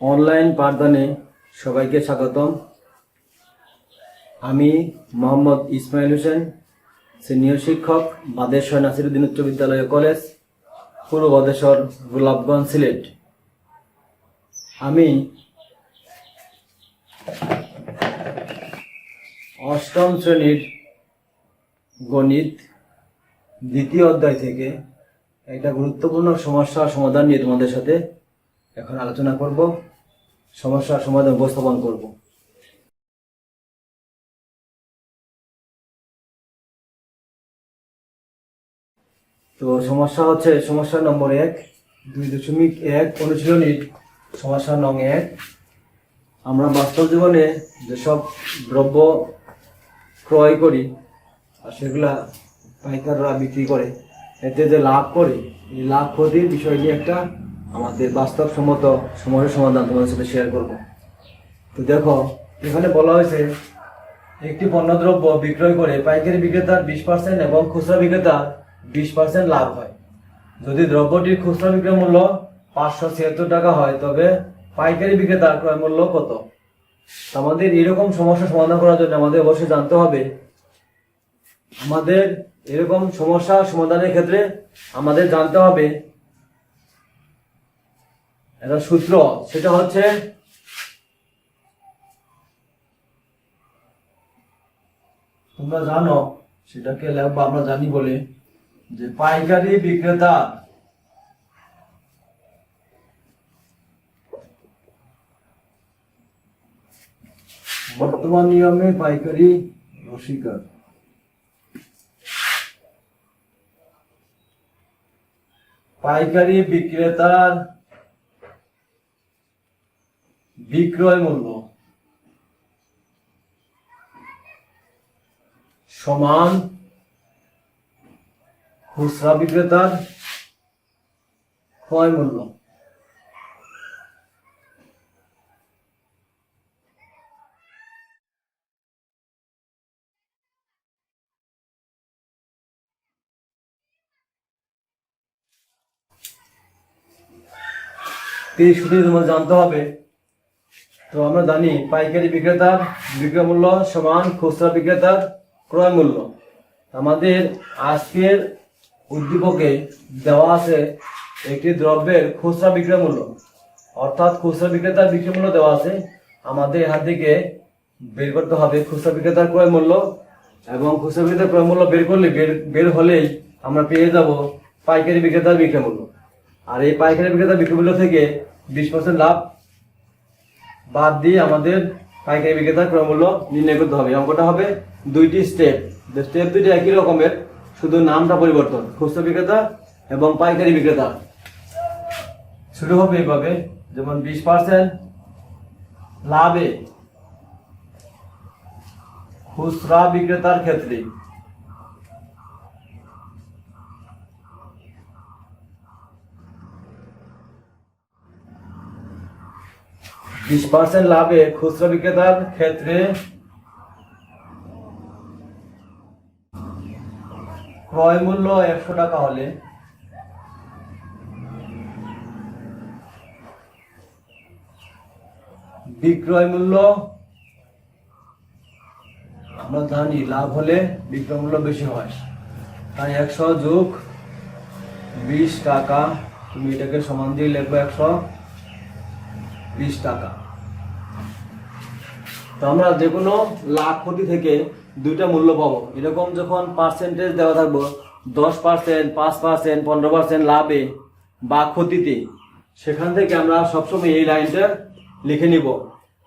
Online পাঠদানে সবাইকে স্বাগতম। আমি মোহাম্মদ ইসমাইল হোসেন, সিনিয়র শিক্ষক, বাদেশ্বর নাসিরউদ্দিন উচ্চ বিদ্যালয় কলেজ, পূর্ব বাদেশ্বর, গোলাপগঞ্জ, সিলেট। আমি অষ্টম শ্রেণীর গণিত দ্বিতীয় অধ্যায় থেকে একটা গুরুত্বপূর্ণ সমস্যার সমাধান নিয়ে তোমাদের সাথে এখন আলোচনা করব, সমস্যার সমাধান উপস্থাপন করব। তো সমস্যা নম্বর 1, 2.1 অনুশীলনীর সমস্যা নং 1। আমরা বাস্তব জীবনে যেসব দ্রব্য ক্রয় করি আর সেগুলা পাইকাররা বিক্রি করে, এতে যে লাভ করে, এই লাভ ক্ষতির বিষয় নিয়ে একটা আমাদের বাস্তবসম্মত সমস্যার সমাধান তোমাদের সাথে শেয়ার করব। তো দেখো, এখানে বলা হয়েছে একটি পণ্যদ্রব্য বিক্রয় করে পাইকারি বিক্রেতার 20% এবং খুচরা বিক্রেতার 20% লাভ হয়। যদি দ্রব্যটির খুচরা বিক্রয় মূল্য 576 টাকা হয়, তবে পাইকারি বিক্রেতার ক্রয় মূল্য কত? আমাদের এরকম সমস্যা সমাধান করার জন্য আমাদের অবশ্যই জানতে হবে, আমাদের এরকম সমস্যা সমাধানের ক্ষেত্রে আমাদের জানতে হবে একটা সূত্র। সেটা হচ্ছে তোমরা জানো, সেটাকে লিখবা আমরা জানি বলে, যে পাইকারি বিক্রেতা বর্তমান নিয়মে পাইকারি রসিকার পাইকারি বিক্রেতার বিক্রয় মূল্য সমান খুচরা বিক্রেতার ক্রয় মূল্য। এই সূত্রটি তোমাদের জানতে হবে। তো আমরা জানি পাইকারি বিক্রেতার বিক্রয় মূল্য সমান খুচরা বিক্রেতার ক্রয় মূল্য। আমাদের আজকের উদ্দীপকে দেওয়া আছে একটি দ্রব্যের খুচরা বিক্রয় মূল্য, অর্থাৎ খুচরা বিক্রেতার বিক্রয় মূল্য দেওয়া আছে। আমাদের এখান থেকে বের করতে হবে খুচরা বিক্রেতার ক্রয় মূল্য, এবং খুচরা বিক্রেতার ক্রয় মূল্য বের হলেই আমরা পেয়ে যাব পাইকারি বিক্রেতার বিক্রয় মূল্য। আর এই পাইকারি বিক্রেতার বিক্রয় মূল্য থেকে 20% লাভ বাদ দিয়ে আমাদের পাইকারি বিক্রেতার ক্রয় মূল্য নির্ণয় করতে হবে। অঙ্কটা হবে 2টি স্টেপ। স্টেপ 2টি একই রকমের, শুধু নামটা পরিবর্তন, খুচরা বিক্রেতা এবং পাইকারি বিক্রেতা। শুরু হবে এইভাবে, যেমন 20% লাভে খুচরা বিক্রেতার ক্ষেত্রে 20% লাভে খুচরা বিক্রেতার ক্ষেত্রে ক্রয় মূল্য 100 টাকা হলে বিক্রয় মূল্য, আমরা জানি লাভ হলে বিক্রয় মূল্য বেশি হয়, তাই 100 যোগ 20 টাকা, তুমি এটাকে সমান দিয়ে লিখবে 120 টাকা। তো আমরা যে কোনো লাভ ক্ষতি থেকে দুইটা মূল্য পাবো। এরকম যখন পার্সেন্টেজ দেওয়া থাকবো 10%, 5%, 15% লাভে বা ক্ষতিতে, সেখান থেকে আমরা সবসময় এই লাইনটা লিখে নিব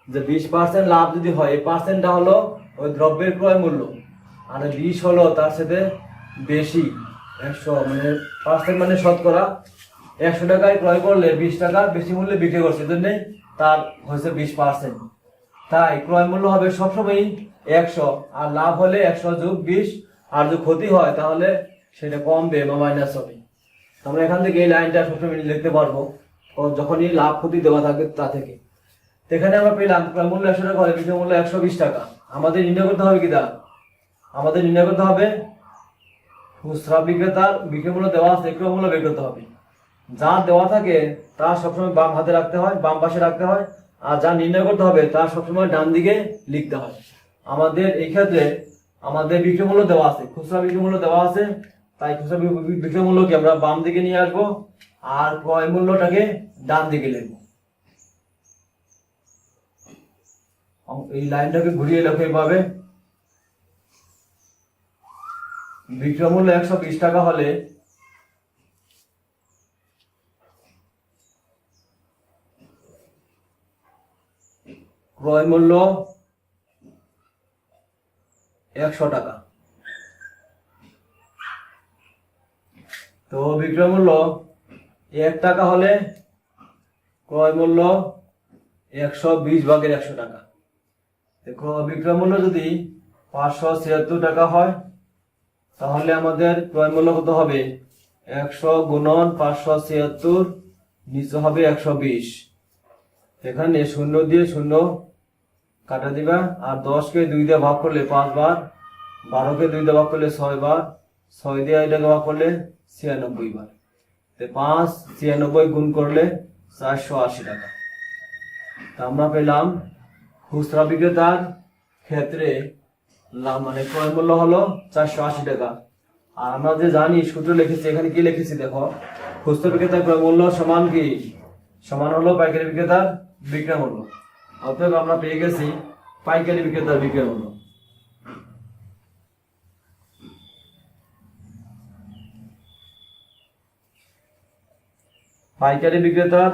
যে 20% লাভ যদি হয়, এই পার্সেন্টটা হলো ওই দ্রব্যের ক্রয় মূল্য, আর 20 হলো তার সাথে বেশি 100, মানে পার্সেন্ট মানে শতকরা। 100 টাকায় ক্রয় করলে 20 টাকা বেশি মূল্যে বিক্রি করছে, এজন্যই তার হয়েছে 20%। তাই ক্রয় মূল্য হবে সবসময় 100, আর লাভ হলে 100 যোগ 20, আর যদি ক্ষতি হয় তাহলে সেটা কমবে বা মাইনাস হবে। আমরা এখান থেকে এই লাইনটা সবসময় লিখতে পারবো যখনই লাভ ক্ষতি দেওয়া থাকে তা থেকে। এখানে আমরা পেলাম ক্রয় মূল্য 100 টাকা হলে বিক্রয় মূল্য 120 টাকা। আমাদের নির্ণয় করতে হবে কিনা, আমাদের নির্ণয় করতে হবে খুচরা বিক্রেতার বিক্রয় মূল্য দেওয়া আছে, ক্রয় মূল্য বের করতে হবে। যা দেওয়া থাকে তা সবসময় বাম হাতে রাখতে হয়, বাম পাশে রাখতে হয়, আর যা নির্ণয় করতে হবে তা সবসময় ডান দিকে লিখতে হয়। আমাদের এই ক্ষেত্রে আমাদের বিক্রয় মূল্য দেওয়া আছে, খুচরা বিক্রয় মূল্য দেওয়া আছে, তাই খুচরা বিক্রয় মূল্যকে আমরা বাম দিকে নিয়ে আসবো আর ক্রয় মূল্যটাকে ডান দিকে লিখবো। এই লাইনটাকে ঘুরিয়ে লেখো এইভাবে। বিক্রয় মূল্য 120 টাকা হলে ক্রয় মূল্য 100 টাকা। তো বিক্রয় মূল্য 1 টাকা হলে ক্রয় মূল্য 120 ভাগের 100 টাকা। দেখো বিক্রয় মূল্য যদি 576 টাকা হয় তাহলে আমাদের ক্রয় মূল্য কত হবে? 100 গুণন 576, নিচে হবে 120। এখানে শূন্য দিয়ে শূন্য কাটা দিবা, আর 10কে 2 দিয়ে ভাগ করলে 5 বার, 12কে 2 দিয়ে ভাগ করলে 6 বার, 6 দিয়ে এটাকে ভাগ করলে 96 বার। 5 96 গুণ করলে 480 টাকা। তা আমরা পেলাম খুচরা বিক্রেতার ক্ষেত্রে মানে ক্রয় মূল্য হলো 480 টাকা। আর আমরা যে জানি সূত্র লিখেছি, এখানে কি লিখেছি দেখো, খুচরা বিক্রেতার ক্রয় মূল্য সমান কি? সমান হলো পাইকারি বিক্রেতার বিক্রয় মূল্য। অতএব আমরা পেয়ে গেছি পাইকারি বিক্রেতার বিক্রয় মূল্য। পাইকারি বিক্রেতার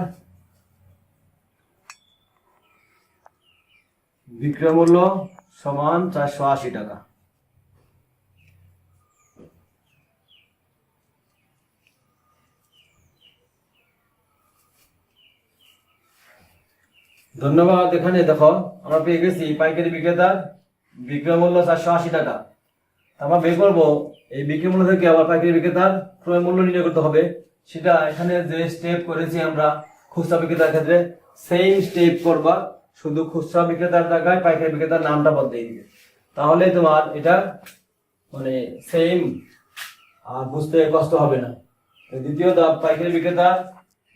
বিক্রয় মূল্য সমান 480 টাকা। ধন্যবাদ। এখানে দেখো আমরা পেয়ে গেছি পাইকারি বিক্রেতার বিক্রয় মূল্য 480 টাকা। আমরা বের করবো এই বিক্রয় মূল্য থেকে আবার পাইকারি বিক্রেতার ক্রয় মূল্য নির্ণয় করতে হবে। সেটা এখানে যে স্টেপ করেছি আমরা খুচরা বিক্রেতার ক্ষেত্রে সেম স্টেপ করবা, শুধু খুচরা বিক্রেতার জায়গায় পাইকারি বিক্রেতার নামটা বদলে দিবে, তাহলে তোমার এটা মানে সেম আর বুঝতে কষ্ট হবে না। দ্বিতীয় ধাপ, পাইকারি বিক্রেতার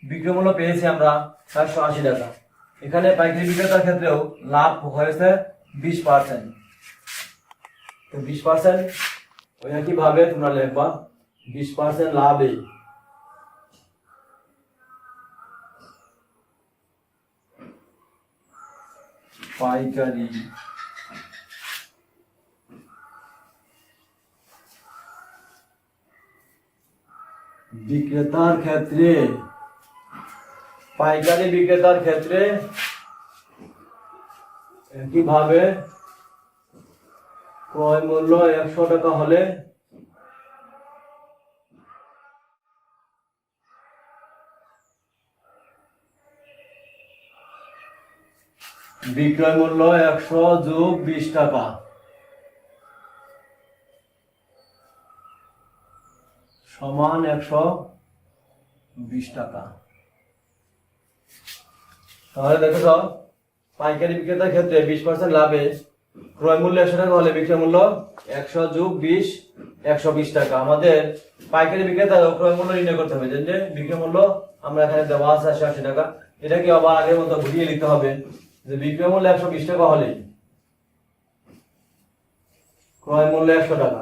বিক্রয় মূল্য পেয়েছি আমরা 480 টাকা। এখানে পাইকারি বিক্রেতার ক্ষেত্রেও লাভ হয়েছে 20%। তো 20% ওই একই ভাবে তোমরা লিখবা 20% লাভে পাইকারি বিক্রেতার ক্ষেত্রে, পাইকারি বিক্রেতার ক্ষেত্রে একইভাবে ক্রয় মূল্য 100 টাকা হলে বিক্রয় মূল্য 100 যোগ 20 টাকা সমান 120 টাকা। তাহলে দেখো পাইকারি বিক্রেতার ক্ষেত্রে 20% লাভে ক্রয় মূল্য 100 টাকা হলে বিক্রয় মূল্য 100 যোগ 20 120 টাকা। আমাদের পাইকারি বিক্রেতার ক্রয় মূল্য নির্ণয় করতে হবে, যে বিক্রয় মূল্য আমরা এখানে দেওয়া আছে 180 টাকা। এটাকে আবার আগের মতো ঘুরিয়ে লিখতে হবে যে বিক্রয় মূল্য 120 টাকা হলে ক্রয় মূল্য 100 টাকা।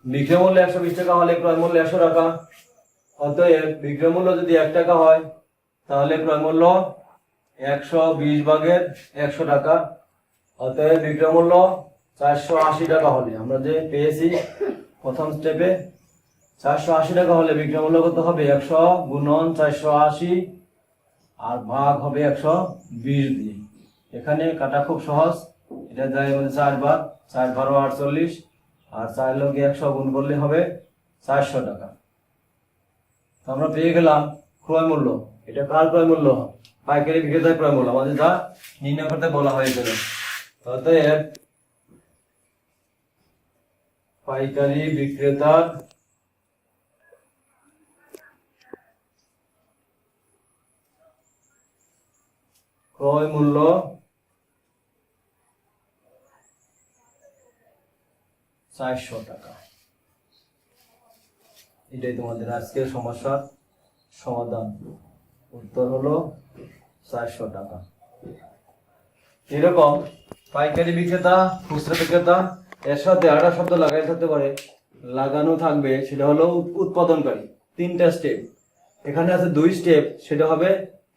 বিক্রয় মূল্য 120 টাকা হলে ক্রয় মূল্য 100 টাকা। অতএব বিক্রয় মূল্য যদি 1 টাকা হয় তাহলে ক্রয় মূল্য 120 ভাগের 100 টাকা। অতএব বিক্রয় মূল্য 480 টাকা হলে আমরা যে পেয়েছি প্রথম স্টেপে 480 টাকা হলে বিক্রয় মূল্য কত হবে? 100 গুণন 480 আর ভাগ হবে 120 দিয়ে। এখানে কাটা খুব সহজ, এটা যায় 4 বার, 4 12 48 আর 4 লগে 100 গুণ করলে হবে 400 টাকা। তো আমরা পেয়ে গেলাম ক্রয় মূল্য। এটা কার ক্রয় মূল্য? পাইকারি বিক্রেতার ক্রয় মূল্য, আমাদের যা নির্ণয় করতে বলা হয়েছিল। অতএব পাইকারি বিক্রেতার ক্রয় মূল্য ৳400। এটাই তোমাদের আজকের সমস্যার সমাধান। উত্তর হলো ৳400। এরকম পাইকারি বিক্রেতা, খুচরা বিক্রেতা, এর সাথে আরেকটা শব্দ লাগাই থাকতে পারে, লাগানো থাকবে, সেটা হলো উৎপাদনকারী। 3টা স্টেপ, এখানে আছে 2 স্টেপ, সেটা হবে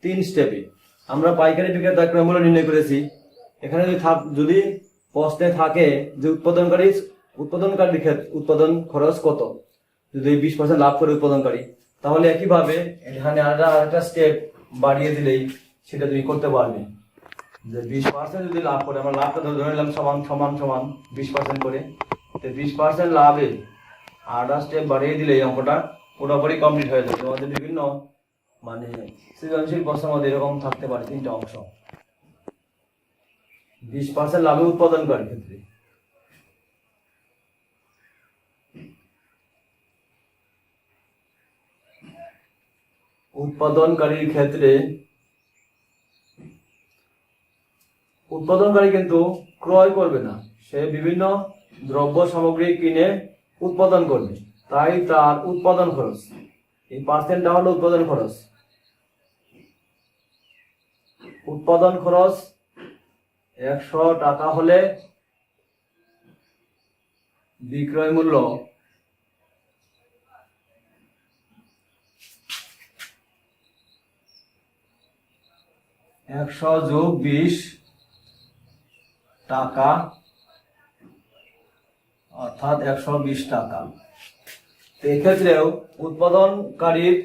3 স্টেপে। আমরা পাইকারি বিক্রেতা ক্রয় মূল্য নির্ণয় করেছি। এখানে যদি প্রশ্নে থাকে যে উৎপাদনকারীর ক্ষেত্রে উৎপাদন খরচ কত, যদি 20% লাভ করে উৎপাদনকারী, তাহলে একইভাবে এখানে আরেকটা স্টেপ বাড়িয়ে দিলেই সেটা তুমি করতে পারবে। যে 20% যদি লাভ করে, আমরা লাভটা ধরে নিলাম সমান সমান সমান 20% করে, তো 20% লাভে আরেকটা স্টেপ বাড়িয়ে দিলে এই অঙ্কটা পুরোপুরি কমপ্লিট হয়ে যাবে। তোমাদের বিভিন্ন সৃজনশীল প্রশ্নের মধ্যে এরকম থাকতে পারে 3টা অংশ। 20% লাভে উৎপাদনকারীর ক্ষেত্রে, উৎপাদনকারী কিন্তু ক্রয় করবে না, সে বিভিন্ন দ্রব্য সামগ্রী কিনে উৎপাদন করবে, তাই তার উৎপাদন খরচ, এই পার্সেন্টটা হলো উৎপাদন খরচ। উৎপাদন খরচ ৳100 হলে বিক্রয় মূল্য ৳100+20, অর্থাৎ ৳120। এক্ষেত্রেও উৎপাদনকারীর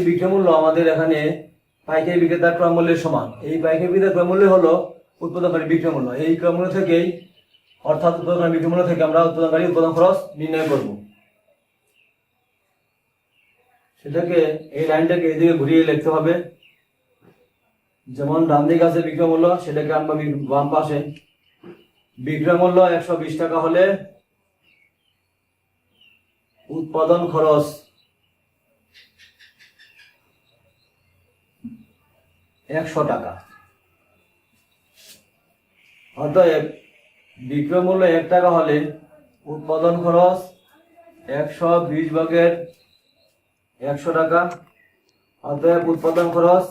বিক্রয় মূল্য আমাদের এখানে পাইকারি বিক্রেতার ক্রয় মূল্যের সমান। এই পাইকারি বিক্রেতার ক্রয় মূল্য হলো উৎপাদনকারী বিক্রয় মূল্য। এই ক্রয় মূল্য থেকেই, অর্থাৎ উৎপাদনকারী বিক্রয় মূল্য থেকে আমরা উৎপাদনকারী উৎপাদন খরচ নির্ণয় করব। সেটাকে এই লাইনটাকে এদিকে ঘুরিয়ে লিখতে হবে। যেমন ডান দিকে আছে বিক্রয় মূল্য, সেটাকে আনবো বাম পাশে। বিক্রয় মূল্য ৳120 হলে উৎপাদন খরচ ৳100। অতএব বিক্রয় মূল্য ৳1 হলে উৎপাদন খরচ 120/100 অতএব উৎপাদন খরচ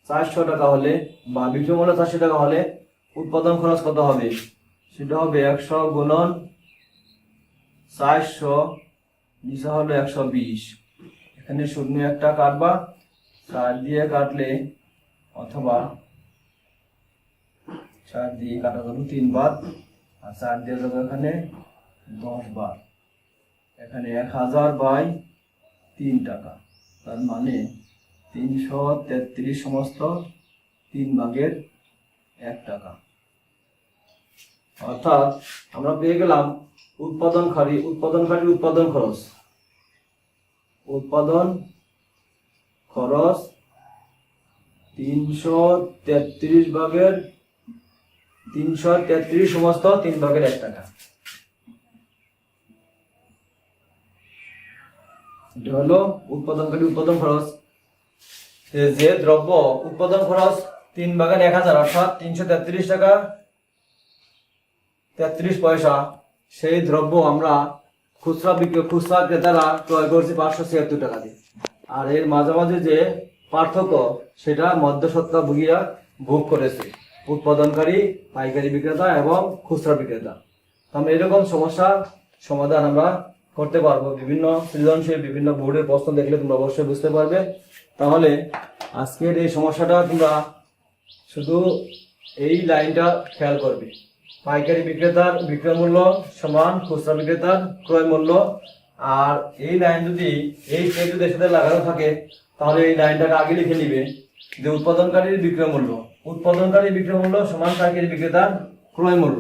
৳400 হলে, বা বিক্রয় মূল্য ৳400 হলে উৎপাদন খরচ কত হবে, সেটা হবে 100 গুণন 400, নিচে হলো 120। এখানে শূন্য একটা কাটবা, 4 দিয়ে কাটলে, অথবা 4 দিয়ে কাটা যাবে 3 বার, আর 4 দিয়ে যাবে এখানে 10 বার। এখানে 1000/3 টাকা, তার মানে 333 সমস্ত 3/1 টাকা। অর্থাৎ আমরা পেয়ে গেলাম উৎপাদনকারীর উৎপাদন খরচ। উৎপাদন খরচ 333 সমস্ত 3/1 টাকা। এটা হলো উৎপাদনকারী উৎপাদন খরচ। যে দ্রব্য উৎপাদন খরচ 3/1000 অর্থাৎ 333 টাকা 33 পয়সা, সেই দ্রব্য আমরা খুচরা ক্রেতারা ক্রয় করছি 576 টাকা দিয়ে। আর এর মাঝামাঝি যে পার্থক্য, সেটা মধ্যস্বত্বা ভোগীরা ভোগ করেছে, উৎপাদনকারী, পাইকারি বিক্রেতা এবং খুচরা বিক্রেতা। আমরা এরকম সমস্যার সমাধান আমরা করতে পারবো। বিভিন্ন সৃজনশীল বিভিন্ন বোর্ডের প্রশ্ন দেখলে তোমরা অবশ্যই বুঝতে পারবে। তাহলে আজকের এই সমস্যাটা তোমরা শুধু এই লাইনটা খেয়াল করবে, পাইকারি বিক্রেতার বিক্রয় মূল্য সমান খুচরা বিক্রেতার ক্রয় মূল্য। আর এই লাইন যদি এই স্টেপ যদি সাথে লাগানো থাকে, তাহলে এই লাইনটাকে আগে লিখে নিবে যে উৎপাদনকারীর বিক্রয় মূল্য সমান পাইকারি বিক্রেতার ক্রয় মূল্য।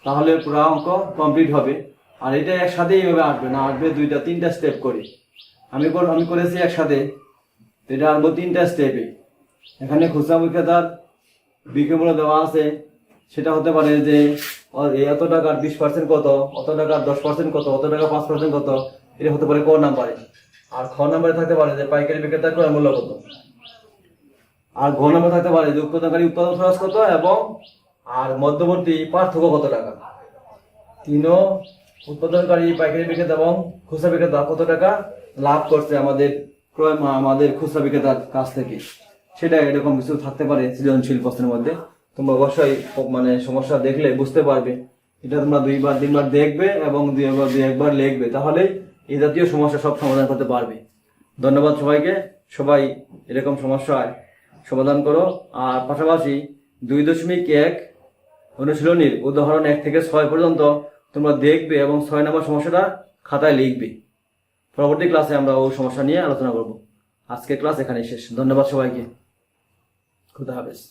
তাহলে পুরো অঙ্ক কমপ্লিট হবে। আর এটা একসাথে এইভাবে আসবে না, আসবে 2-3টা স্টেপ করে। আমি করেছি একসাথে, এটা আনবো 3টা স্টেপে। এখানে খুচরা বিক্রেতার বিক্রয় মূল্য দেওয়া আছে, সেটা হতে পারে যে এত টাকার 20% কত, অত টাকার 10% কত, অত টাকা 5% কত, এটা হতে পারে ক নাম্বারে। আর খ নম্বরে থাকতে পারে যে পাইকারি বিক্রেতার ক্রয় মূল্য কত। আর ঘ নম্বরে থাকতে পারে যে উৎপাদনকারী উৎপাদন খরচ কত এবং আর মধ্যবর্তী পার্থক্য কত টাকা। তিনও উৎপাদনকারী পাইকারি বিক্রেতা এবং খুচরা বিক্রেতা কত টাকা লাভ করছে আমাদের খুচরা বিক্রেতার কাছ থেকে, সেটা এরকম কিছু থাকতে পারে সৃজনশীল প্রশ্নের মধ্যে। তোমরা অবশ্যই সমস্যা দেখলে বুঝতে পারবে, এটা তোমরা 2-3 বার দেখবে এবং 2-1বার লিখবে, তাহলে এই জাতীয় সমস্যা সব সমাধান করতে পারবে। ধন্যবাদ সবাইকে। সবাই এরকম সমস্যায় সমাধান করো। আর পাশাপাশি 2.1 অনুশীলনীর উদাহরণ 1 থেকে 6 পর্যন্ত তোমরা দেখবে এবং 6 নম্বর সমস্যাটা খাতায় লিখবে। পরবর্তী ক্লাসে আমরা ওই সমস্যা নিয়ে আলোচনা করব। আজকের ক্লাস এখানেই শেষ। ধন্যবাদ সবাইকে। খুদা হাফেজ।